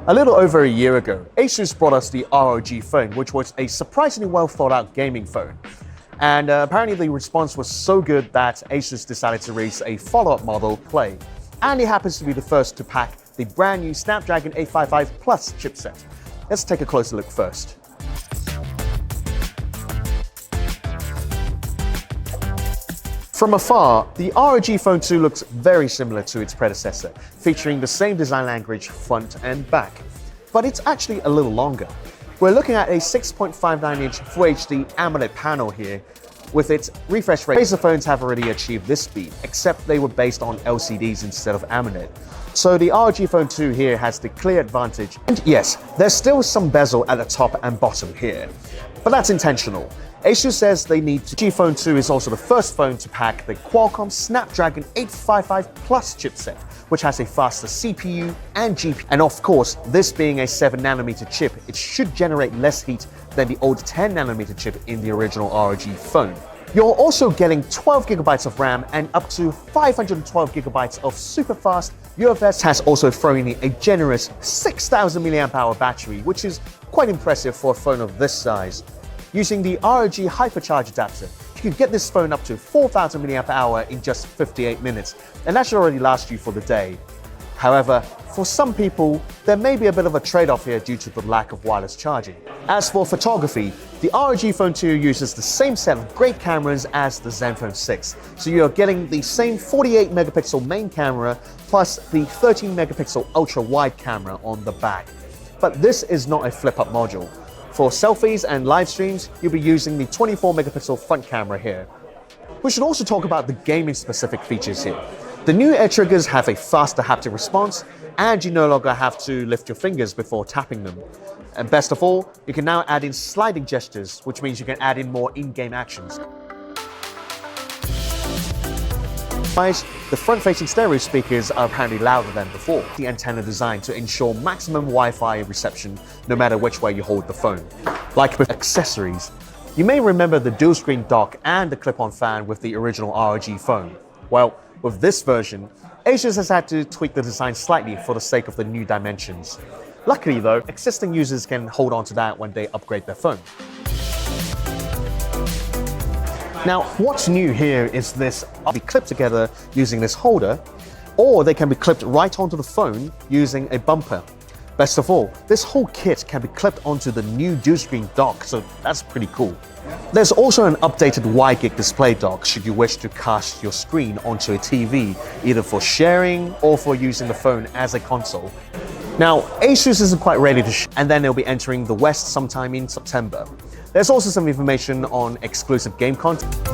A little over a year ago, ASUS brought us the ROG Phone, which was a surprisingly well thought out gaming phone. And apparently the response was so good that ASUS decided to release a follow-up model, Play. And it happens to be the first to pack the brand new Snapdragon 855 Plus chipset. Let's take a closer look first. From afar, the ROG Phone II looks very similar to its predecessor, featuring the same design language front and back. But it's actually a little longer. We're looking at a 6.59-inch Full HD AMOLED panel here. With its refresh rate, Razer phones have already achieved this speed, except they were based on LCDs instead of AMOLED. So the ROG Phone II here has the clear advantage. And yes, there's still some bezel at the top and bottom here, but that's intentional. ASUS says they need to. ROG Phone II is also the first phone to pack the Qualcomm Snapdragon 855 Plus chipset, which has a faster CPU and GPU. And of course, this being a 7nm chip, it should generate less heat than the old 10nm chip in the original ROG phone. You're also getting 12GB of RAM and up to 512GB of super fast UFS. Has also thrown in a generous 6000 mAh battery, which is quite impressive for a phone of this size. Using the ROG hypercharge adapter, you can get this phone up to 4000 mAh in just 58 minutes, and that should already last you for the day. However, for some people, there may be a bit of a trade-off here due to the lack of wireless charging. As for photography, the ROG Phone II uses the same set of great cameras as the Zenfone 6, so you're getting the same 48-megapixel main camera plus the 13-megapixel ultra-wide camera on the back. But this is not a flip-up module. For selfies and live streams, you'll be using the 24-megapixel front camera here. We should also talk about the gaming-specific features here. The new air triggers have a faster haptic response, and you no longer have to lift your fingers before tapping them. And best of all, you can now add in sliding gestures, which means you can add in more in-game actions. The front-facing stereo speakers are apparently louder than before. The antenna designed to ensure maximum Wi-Fi reception no matter which way you hold the phone. Like with accessories, you may remember the dual-screen dock and the clip-on fan with the original ROG phone. Well, with this version, ASUS has had to tweak the design slightly for the sake of the new dimensions. Luckily though, existing users can hold on to that when they upgrade their phone. Now, what's new here is this be clipped together using this holder, or they can be clipped right onto the phone using a bumper. Best of all, this whole kit can be clipped onto the new dual-screen dock, so that's pretty cool. There's also an updated WiGig display dock should you wish to cast your screen onto a TV, either for sharing or for using the phone as a console. Now, ASUS isn't quite ready to and then they'll be entering the West sometime in September. There's also some information on exclusive game content.